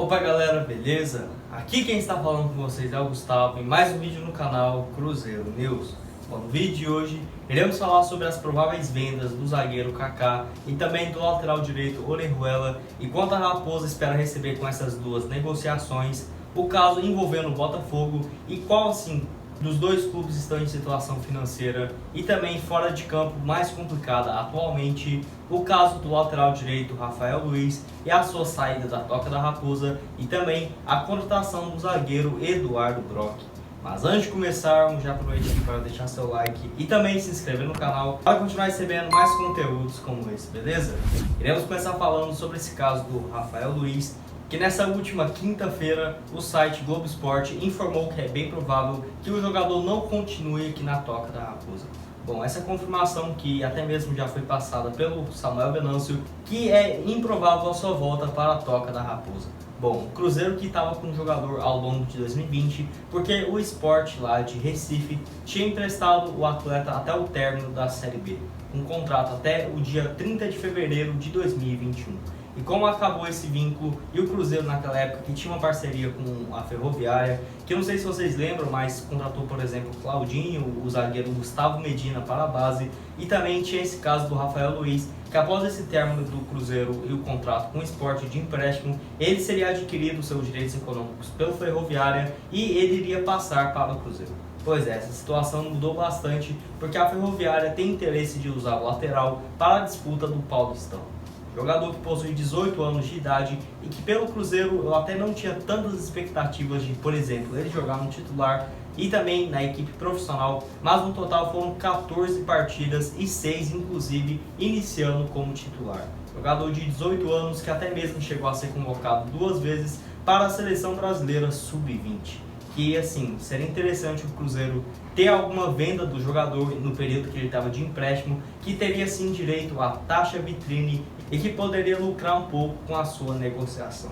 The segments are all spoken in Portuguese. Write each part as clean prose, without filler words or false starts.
Opa galera, beleza? Aqui quem está falando com vocês é o Gustavo em mais um vídeo no canal Cruzeiro News. Bom, no vídeo de hoje iremos falar sobre as prováveis vendas do zagueiro Kaká e também do lateral direito Orejuela e quanto a Raposa espera receber com essas duas negociações, o caso envolvendo o Botafogo e qual assim dos dois clubes estão em situação financeira e também fora de campo mais complicada atualmente, o caso do lateral direito Rafael Luiz e a sua saída da Toca da Raposa e também a contratação do zagueiro Eduardo Brock. Mas antes de começarmos, já aproveite aqui para deixar seu like e também se inscrever no canal para continuar recebendo mais conteúdos como esse, beleza? Iremos começar falando sobre esse caso do Rafael Luiz, que nessa última quinta-feira o site Globo Esporte informou que é bem provável que o jogador não continue aqui na Toca da Raposa. Bom, essa confirmação que até mesmo já foi passada pelo Samuel Venâncio, que é improvável a sua volta para a Toca da Raposa. Bom, o Cruzeiro que estava com o jogador ao longo de 2020, porque o Sport lá de Recife tinha emprestado o atleta até o término da Série B, com contrato até o dia 30 de fevereiro de 2021. E como acabou esse vínculo e o Cruzeiro naquela época que tinha uma parceria com a Ferroviária, que eu não sei se vocês lembram, mas contratou, por exemplo, o Claudinho, o zagueiro Gustavo Medina para a base, e também tinha esse caso do Rafael Luiz, que após esse término do Cruzeiro e o contrato com o Sport de empréstimo, ele seria adquirido seus direitos econômicos pela Ferroviária e ele iria passar para o Cruzeiro. Pois é, essa situação mudou bastante porque a Ferroviária tem interesse de usar o lateral para a disputa do Paulistão. Jogador que possui 18 anos de idade e que pelo Cruzeiro eu até não tinha tantas expectativas de, por exemplo, ele jogar no titular e também na equipe profissional, mas no total foram 14 partidas e 6 inclusive iniciando como titular. Jogador de 18 anos que até mesmo chegou a ser convocado 2 vezes para a seleção brasileira sub-20. Que assim, seria interessante o Cruzeiro ter alguma venda do jogador no período que ele estava de empréstimo, que teria sim direito à taxa vitrine e que poderia lucrar um pouco com a sua negociação.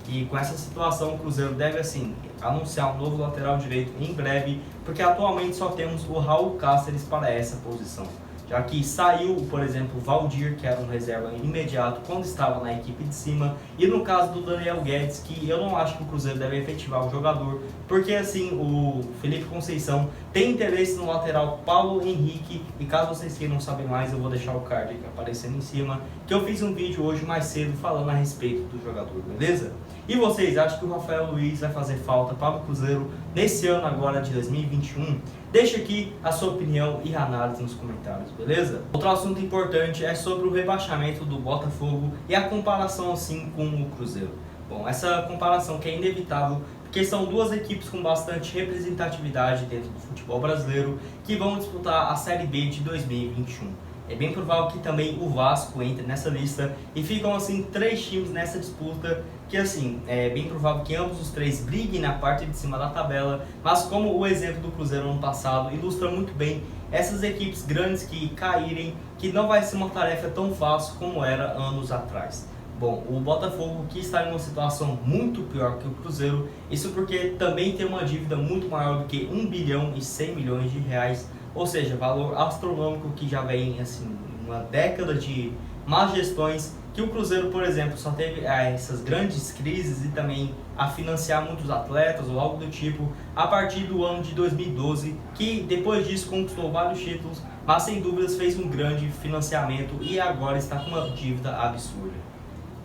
E com essa situação o Cruzeiro deve assim anunciar um novo lateral direito em breve, porque atualmente só temos o Raul Cáceres para essa posição. Já que saiu, por exemplo, o Valdir, que era um reserva imediato quando estava na equipe de cima, e no caso do Daniel Guedes, que eu não acho que o Cruzeiro deve efetivar o jogador, porque assim, o Felipe Conceição tem interesse no lateral Paulo Henrique, e caso vocês queiram saber mais, eu vou deixar o card aqui aparecendo em cima, que eu fiz um vídeo hoje mais cedo falando a respeito do jogador, beleza? E vocês acham que o Rafael Luiz vai fazer falta para o Cruzeiro nesse ano agora de 2021? Deixa aqui a sua opinião e análise nos comentários, beleza? Outro assunto importante é sobre o rebaixamento do Botafogo e a comparação assim com o Cruzeiro. Bom, essa comparação que é inevitável, porque são duas equipes com bastante representatividade dentro do futebol brasileiro que vão disputar a Série B de 2021. É bem provável que também o Vasco entre nessa lista e ficam assim 3 times nessa disputa que assim, é bem provável que ambos os 3 briguem na parte de cima da tabela, mas como o exemplo do Cruzeiro ano passado ilustra muito bem essas equipes grandes que caírem, que não vai ser uma tarefa tão fácil como era anos atrás. Bom, o Botafogo que está em uma situação muito pior que o Cruzeiro, isso porque também tem uma dívida muito maior do que 1 bilhão e 100 milhões de reais, ou seja, valor astronômico que já vem assim uma década de más gestões, que o Cruzeiro, por exemplo, só teve essas grandes crises e também a financiar muitos atletas ou algo do tipo a partir do ano de 2012, que depois disso conquistou vários títulos, mas sem dúvidas fez um grande financiamento e agora está com uma dívida absurda.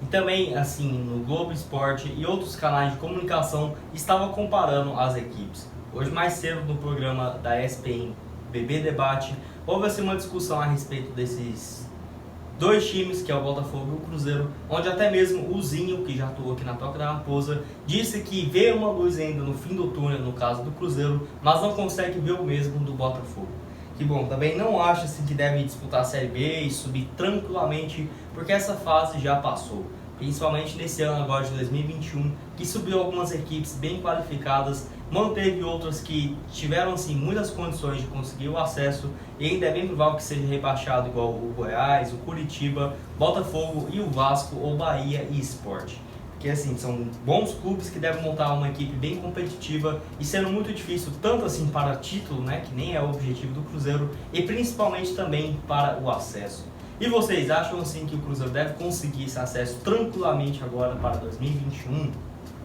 E também, assim, no Globo Esporte e outros canais de comunicação estavam comparando as equipes. Hoje mais cedo no programa da ESPN BB Debate, houve assim uma discussão a respeito desses 2 times, que é o Botafogo e o Cruzeiro, onde até mesmo o Zinho, que já atuou aqui na Toca da Raposa, disse que vê uma luz ainda no fim do túnel no caso do Cruzeiro, mas não consegue ver o mesmo do Botafogo. Que bom, também não acho assim, que deve disputar a Série B e subir tranquilamente, porque essa fase já passou. Principalmente nesse ano agora de 2021, que subiu algumas equipes bem qualificadas, manteve outras que tiveram assim, muitas condições de conseguir o acesso e ainda é bem provável que seja rebaixado igual o Goiás, o Curitiba, Botafogo e o Vasco ou Bahia e Sport. Porque assim, são bons clubes que devem montar uma equipe bem competitiva e sendo muito difícil tanto assim para título, né, que nem é o objetivo do Cruzeiro, e principalmente também para o acesso. E vocês acham assim que o Cruzeiro deve conseguir esse acesso tranquilamente agora para 2021?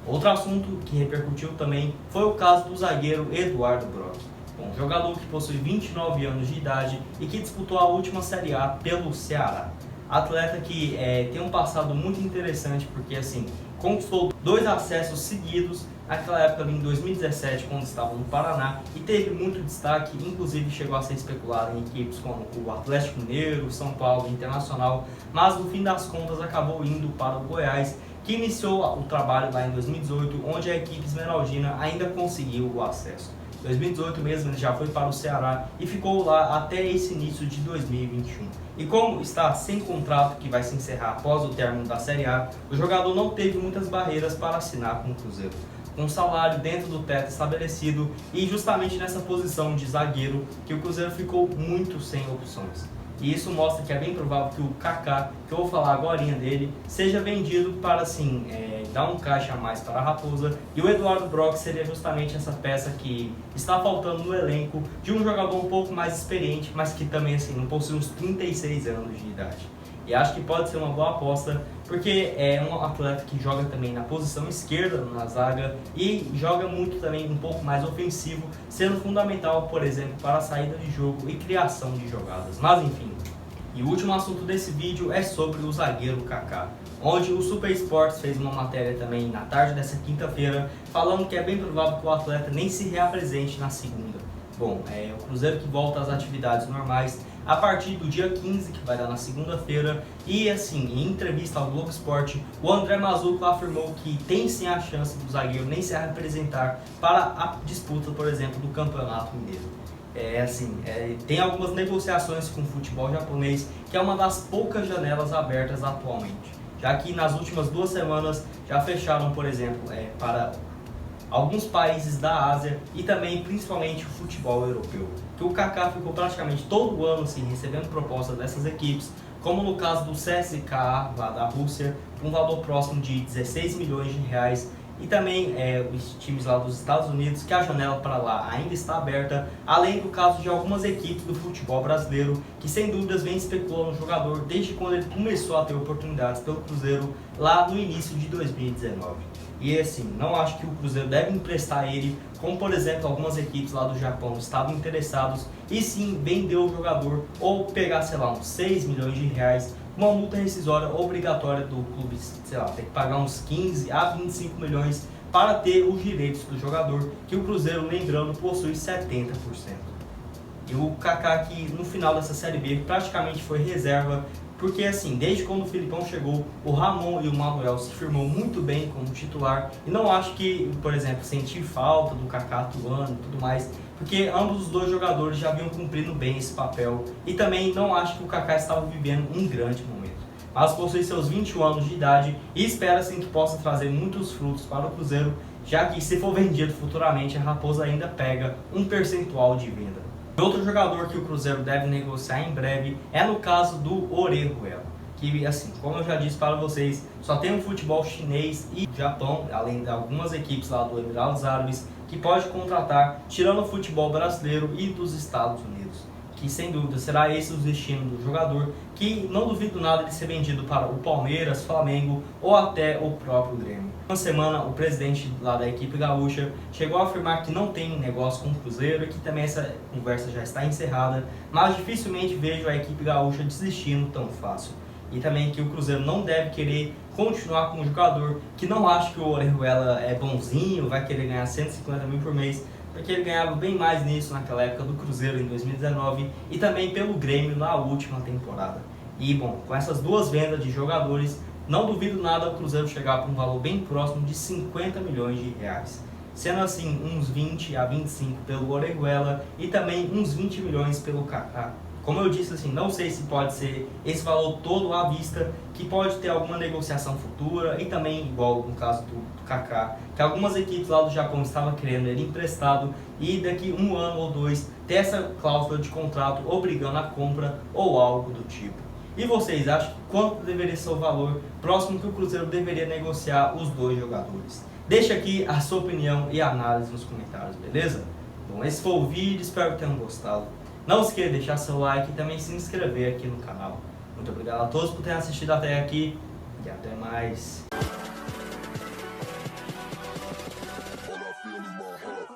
Outro assunto que repercutiu também foi o caso do zagueiro Eduardo Brock, um jogador que possui 29 anos de idade e que disputou a última Série A pelo Ceará. Atleta que tem um passado muito interessante porque assim conquistou 2 acessos seguidos naquela época em 2017 quando estava no Paraná e teve muito destaque, inclusive chegou a ser especulado em equipes como o Atlético Mineiro, São Paulo, Internacional, mas no fim das contas acabou indo para o Goiás, que iniciou o trabalho lá em 2018, onde a equipe esmeraldina ainda conseguiu o acesso. Em 2018 mesmo ele já foi para o Ceará e ficou lá até esse início de 2021. E como está sem contrato que vai se encerrar após o término da Série A, o jogador não teve muitas barreiras para assinar com o Cruzeiro. Com um salário dentro do teto estabelecido e justamente nessa posição de zagueiro que o Cruzeiro ficou muito sem opções. E isso mostra que é bem provável que o Kaká, que eu vou falar agora dele, seja vendido para assim, dar um caixa a mais para a Raposa. E o Eduardo Brock seria justamente essa peça que está faltando no elenco de um jogador um pouco mais experiente, mas que também assim, não possui uns 36 anos de idade. E acho que pode ser uma boa aposta, porque é um atleta que joga também na posição esquerda na zaga e joga muito também um pouco mais ofensivo, sendo fundamental, por exemplo, para a saída de jogo e criação de jogadas. Mas enfim, e o último assunto desse vídeo é sobre o zagueiro Kaká, onde o Super Sports fez uma matéria também na tarde dessa quinta-feira, falando que é bem provável que o atleta nem se reapresente na segunda. Bom, o Cruzeiro que volta às atividades normais a partir do dia 15, que vai dar na segunda-feira. E assim, em entrevista ao Globo Esporte, o André Mazzucco afirmou que tem sim a chance do zagueiro nem se representar para a disputa, por exemplo, do Campeonato Mineiro. Tem algumas negociações com o futebol japonês, que é uma das poucas janelas abertas atualmente, já que nas últimas 2 semanas já fecharam, por exemplo, para alguns países da Ásia e também principalmente o futebol europeu, que o Kaká ficou praticamente todo ano assim, recebendo propostas dessas equipes, como no caso do CSKA lá da Rússia, com um valor próximo de 16 milhões de reais, e também os times lá dos Estados Unidos, que a janela para lá ainda está aberta, além do caso de algumas equipes do futebol brasileiro, que sem dúvidas vem especulando o jogador desde quando ele começou a ter oportunidades pelo Cruzeiro lá no início de 2019. E assim, não acho que o Cruzeiro deve emprestar ele, como por exemplo algumas equipes lá do Japão estavam interessados, e sim vender o jogador ou pegar, sei lá, uns 6 milhões de reais, uma multa rescisória obrigatória do clube, sei lá, tem que pagar uns 15 a 25 milhões para ter os direitos do jogador, que o Cruzeiro, lembrando, possui 70%. E o Kaká, que no final dessa Série B praticamente foi reserva, porque assim, desde quando o Filipão chegou, o Ramon e o Manuel se firmou muito bem como titular, e não acho que, por exemplo, sentir falta do Kaká atuando e tudo mais, porque ambos os dois jogadores já vinham cumprindo bem esse papel, e também não acho que o Kaká estava vivendo um grande momento. Mas possui seus 21 anos de idade e espera-se que possa trazer muitos frutos para o Cruzeiro, já que se for vendido futuramente, a Raposa ainda pega um percentual de venda. Outro jogador que o Cruzeiro deve negociar em breve é no caso do Orejuela, que assim, como eu já disse para vocês, só tem o futebol chinês e Japão, além de algumas equipes lá do Emirados Árabes, que pode contratar, tirando o futebol brasileiro e dos Estados Unidos, que sem dúvida será esse o destino do jogador, que não duvido nada de ser vendido para o Palmeiras, Flamengo ou até o próprio Grêmio. Uma semana o presidente lá da equipe gaúcha chegou a afirmar que não tem negócio com o Cruzeiro e que também essa conversa já está encerrada, mas dificilmente vejo a equipe gaúcha desistindo tão fácil. E também que o Cruzeiro não deve querer continuar com um jogador que não acha que o Orejuela é bonzinho, vai querer ganhar 150 mil por mês, porque ele ganhava bem mais nisso naquela época do Cruzeiro em 2019 e também pelo Grêmio na última temporada. E bom, com essas 2 vendas de jogadores, não duvido nada o Cruzeiro chegar para um valor bem próximo de 50 milhões de reais. Sendo assim, uns 20 a 25 pelo Orejuela e também uns 20 milhões pelo Kaká. Como eu disse, assim, não sei se pode ser esse valor todo à vista, que pode ter alguma negociação futura, e também, igual no caso do Kaká, que algumas equipes lá do Japão estavam querendo ele emprestado, e daqui 1 ano ou 2 ter essa cláusula de contrato obrigando a compra ou algo do tipo. E vocês acham quanto deveria ser o valor próximo que o Cruzeiro deveria negociar os 2 jogadores? Deixa aqui a sua opinião e análise nos comentários, beleza? Bom, esse foi o vídeo, espero que tenham gostado. Não esqueça de deixar seu like e também se inscrever aqui no canal. Muito obrigado a todos por terem assistido até aqui e até mais. my heart.